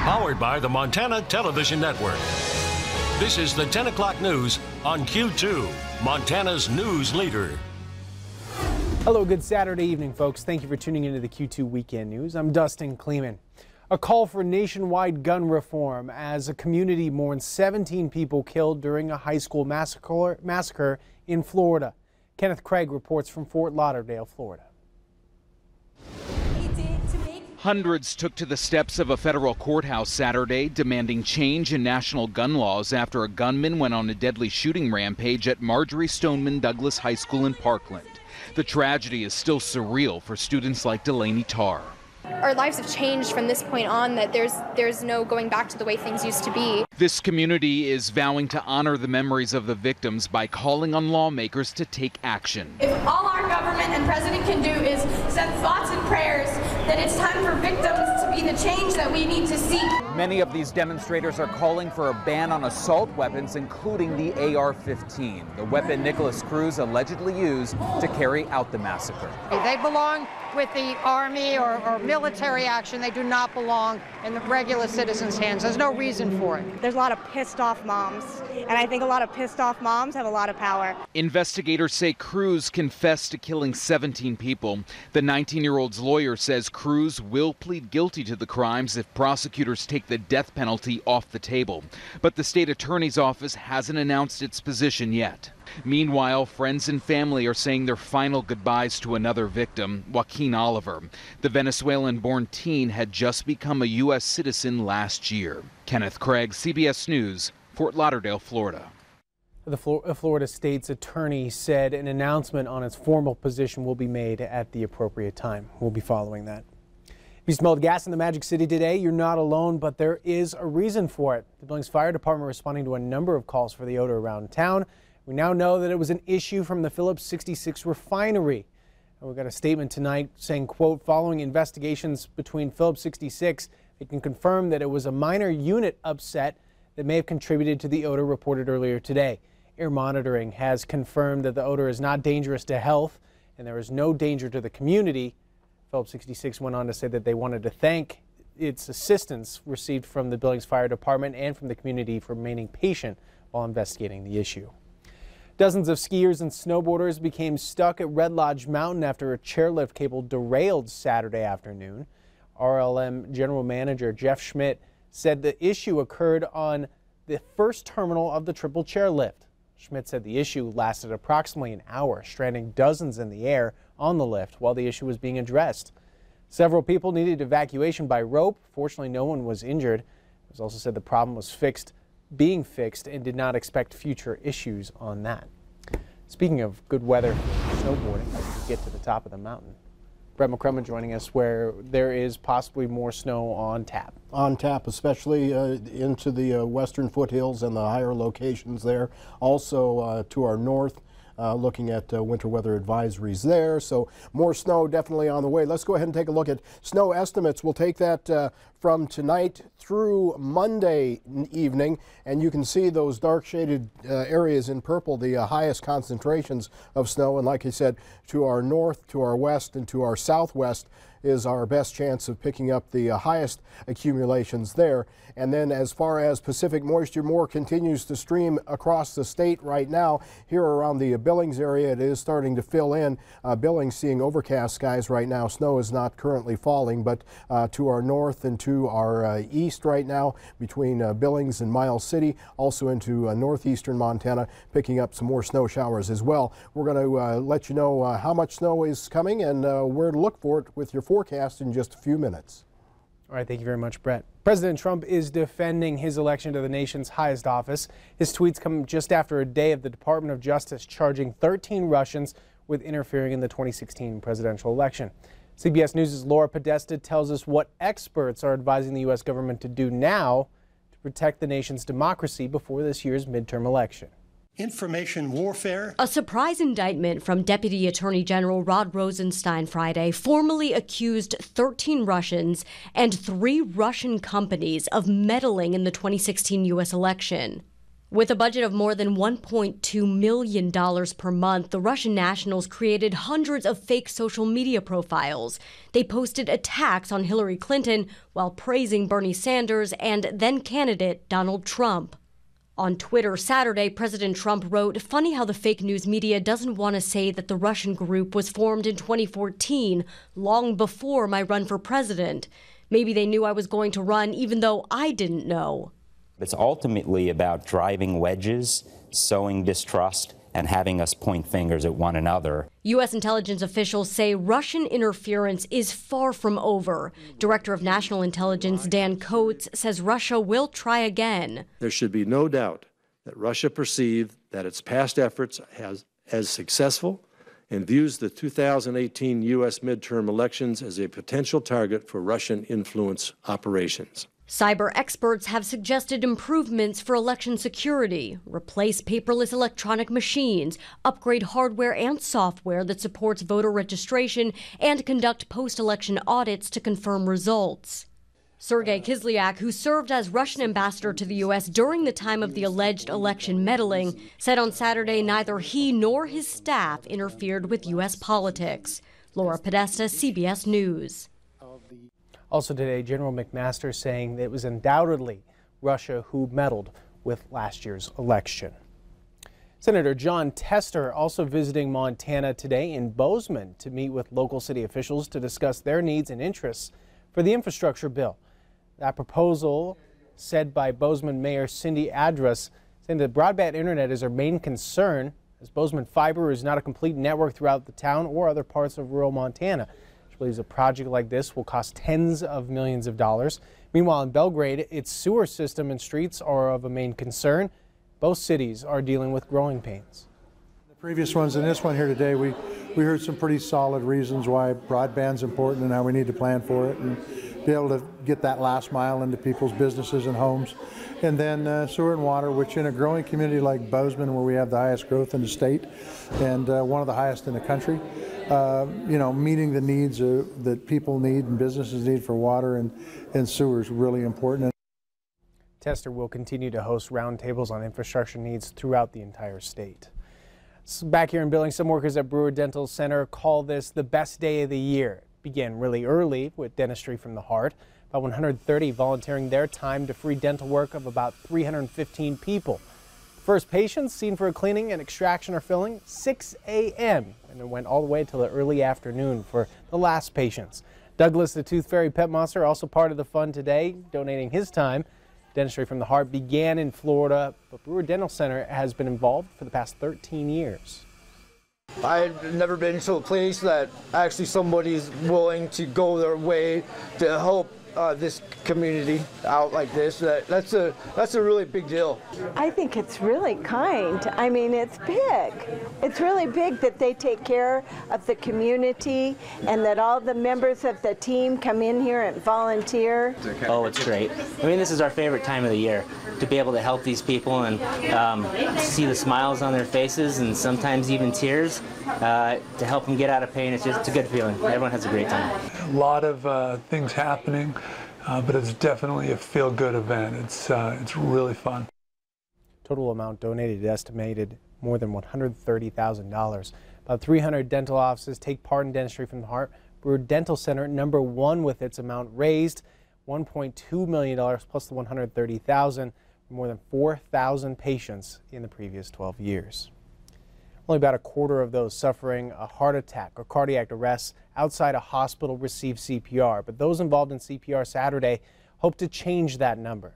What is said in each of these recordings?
Powered by the Montana Television Network. This is the 10 o'clock news on Q2, Montana's news leader. Hello, good Saturday evening, folks. Thank you for tuning into the Q2 Weekend News. I'm Dustin Klemann. A call for nationwide gun reform as a community mourns 17 people killed during a high school massacre in Florida. Kenneth Craig reports from Fort Lauderdale, Florida. Hundreds took to the steps of a federal courthouse Saturday demanding change in national gun laws after a gunman went on a deadly shooting rampage at Marjorie Stoneman Douglas High School in Parkland. The tragedy is still surreal for students like Delaney Tarr. Our lives have changed from this point on, that there's no going back to the way things used to be. This community is vowing to honor the memories of the victims by calling on lawmakers to take action. If all our government and president can do is send thoughts and prayers, then it's time for victims to be the change that we need to see. Many of these demonstrators are calling for a ban on assault weapons, including the AR-15, the weapon Nicholas Cruz allegedly used to carry out the massacre. They belong with the Army or military action. They do not belong in the regular citizens' hands. There's no reason for it. There's a lot of pissed off moms, and I think a lot of pissed off moms have a lot of power. Investigators say Cruz confessed to killing 17 people. The 19-year-old's lawyer says Cruz will plead guilty to the crimes if prosecutors take the death penalty off the table. But the state attorney's office hasn't announced its position yet. Meanwhile, friends and family are saying their final goodbyes to another victim, Joaquin Oliver. The Venezuelan-born teen had just become a U.S. citizen last year. Kenneth Craig, CBS News, Fort Lauderdale, Florida. The Florida State's attorney said an announcement on its formal position will be made at the appropriate time. We'll be following that. If you smelled gas in the Magic City today, you're not alone, but there is a reason for it. The Billings Fire Department responding to a number of calls for the odor around town. We now know that it was an issue from the Phillips 66 refinery. And we've got a statement tonight saying, quote, following investigations between Phillips 66, it can confirm that it was a minor unit upset that may have contributed to the odor reported earlier today. Air monitoring has confirmed that the odor is not dangerous to health and there is no danger to the community. Phillips 66 went on to say that they wanted to thank its assistance received from the Billings Fire Department and from the community for remaining patient while investigating the issue. Dozens of skiers and snowboarders became stuck at Red Lodge Mountain after a chairlift cable derailed Saturday afternoon. RLM General Manager Jeff Schmidt said the issue occurred on the first terminal of the triple chairlift. Schmidt said the issue lasted approximately an hour, stranding dozens in the air on the lift while the issue was being addressed. Several people needed evacuation by rope. Fortunately, no one was injured. It was also said the problem was being fixed and did not expect future issues on that. Speaking of good weather for snowboarding, let's get to the top of the mountain. Brett McCrumman joining us where there is possibly more snow on tap. On tap, especially into the western foothills and the higher locations there. Also to our north, looking at winter weather advisories there. So more snow definitely on the way. Let's go ahead and take a look at snow estimates. We'll take that from tonight through Monday evening, and you can see those dark shaded areas in purple, the highest concentrations of snow. And like I said, to our north, to our west, and to our southwest is our best chance of picking up the highest accumulations there. And then as far as Pacific moisture, more continues to stream across the state right now. Here around the Billings area, it is starting to fill in. Billings seeing overcast skies right now. Snow is not currently falling, but to our north and to our east right now, between Billings and Miles City, also into northeastern Montana, picking up some more snow showers as well. We're going to let you know how much snow is coming and where to look for it with your forecast in just a few minutes. All right, thank you very much, Brett. President Trump is defending his election to the nation's highest office. His tweets come just after a day of the Department of Justice charging 13 Russians with interfering in the 2016 presidential election. CBS News' Laura Podesta tells us what experts are advising the U.S. government to do now to protect the nation's democracy before this year's midterm election. Information warfare. A surprise indictment from Deputy Attorney General Rod Rosenstein Friday formally accused 13 Russians and 3 Russian companies of meddling in the 2016 U.S. election. With a budget of more than $1.2 million per month, the Russian nationals created hundreds of fake social media profiles. They posted attacks on Hillary Clinton while praising Bernie Sanders and then candidate Donald Trump. On Twitter Saturday, President Trump wrote, "Funny how the fake news media doesn't want to say that the Russian group was formed in 2014, long before my run for president. Maybe they knew I was going to run even though I didn't know." It's ultimately about driving wedges, sowing distrust, and having us point fingers at one another. U.S. intelligence officials say Russian interference is far from over. Director of National Intelligence Dan Coates says Russia will try again. There should be no doubt that Russia perceived that its past efforts as successful and views the 2018 U.S. midterm elections as a potential target for Russian influence operations. Cyber experts have suggested improvements for election security, replace paperless electronic machines, upgrade hardware and software that supports voter registration, and conduct post-election audits to confirm results. Sergei Kislyak, who served as Russian ambassador to the U.S. during the time of the alleged election meddling, said on Saturday neither he nor his staff interfered with U.S. politics. Laura Podesta, CBS News. Also today, General McMaster saying that it was undoubtedly Russia who meddled with last year's election. Senator John Tester also visiting Montana today in Bozeman to meet with local city officials to discuss their needs and interests for the infrastructure bill. That proposal, said by Bozeman Mayor Cindy Adras, saying that broadband internet is our main concern, as Bozeman Fiber is not a complete network throughout the town or other parts of rural Montana. Believes a project like this will cost tens of millions of dollars. Meanwhile, in Belgrade, its sewer system and streets are of a main concern. Both cities are dealing with growing pains. The previous ones and this one here today, we heard some pretty solid reasons why broadband's important and how we need to plan for it and be able to get that last mile into people's businesses and homes. And then sewer and water, which in a growing community like Bozeman, where we have the highest growth in the state and one of the highest in the country, meeting the needs that people need and businesses need for water and sewer is really important. Tester will continue to host roundtables on infrastructure needs throughout the entire state. So back here in Billings, some workers at Brewer Dental Center call this the best day of the year. It began really early with Dentistry from the Heart. About 130 volunteering their time to free dental work of about 315 people. First patients seen for a cleaning and extraction or filling 6 a.m. and it went all the way till the early afternoon for the last patients. Douglas, the Tooth Fairy pet monster, also part of the fun today, donating his time. Dentistry from the Heart began in Florida, but Brewer Dental Center has been involved for the past 13 years. I've never been to a place that actually somebody's willing to go their way to help this community out like this. That's a really big deal. I think it's really kind. I mean, it's big. It's really big that they take care of the community and that all the members of the team come in here and volunteer. Oh, it's great. I mean, this is our favorite time of the year, to be able to help these people and see the smiles on their faces and sometimes even tears to help them get out of pain. It's a good feeling. Everyone has a great time. A lot of things happening. But it's definitely a feel-good event. It's really fun. Total amount donated is estimated more than $130,000. About 300 dental offices take part in Dentistry from the Heart. Brewer Dental Center, #1 with its amount raised, $1.2 million plus the $130,000 for more than 4,000 patients in the previous 12 years. Only about a quarter of those suffering a heart attack or cardiac arrest outside a hospital receive CPR, but those involved in CPR Saturday hope to change that number.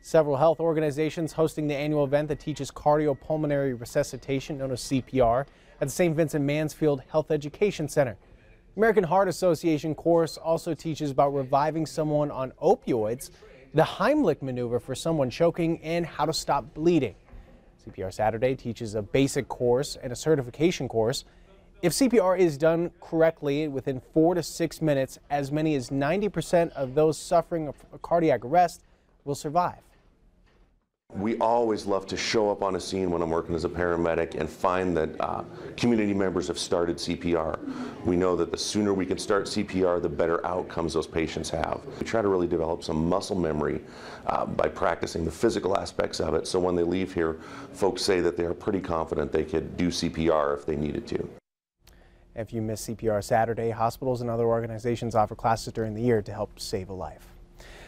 Several health organizations hosting the annual event that teaches cardiopulmonary resuscitation, known as CPR, at the St. Vincent Mansfield Health Education Center. American Heart Association course also teaches about reviving someone on opioids, the Heimlich maneuver for someone choking, and how to stop bleeding. CPR Saturday teaches a basic course and a certification course. If CPR is done correctly within 4 to 6 minutes, as many as 90% of those suffering a cardiac arrest will survive. We always love to show up on a scene when I'm working as a paramedic and find that community members have started CPR. We know that the sooner we can start CPR, the better outcomes those patients have. We try to really develop some muscle memory by practicing the physical aspects of it, so when they leave here, folks say that they are pretty confident they could do CPR if they needed to. If you miss CPR Saturday, hospitals and other organizations offer classes during the year to help save a life.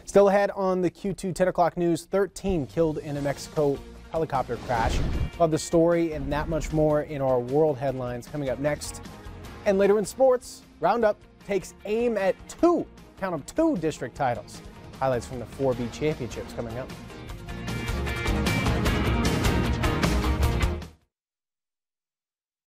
Still ahead on the Q2 10 o'clock news, 13 killed in a Mexico helicopter crash. We'll have the story and that much more in our world headlines coming up next. And later in sports, Roundup takes aim at count 'em, two district titles. Highlights from the 4B championships coming up.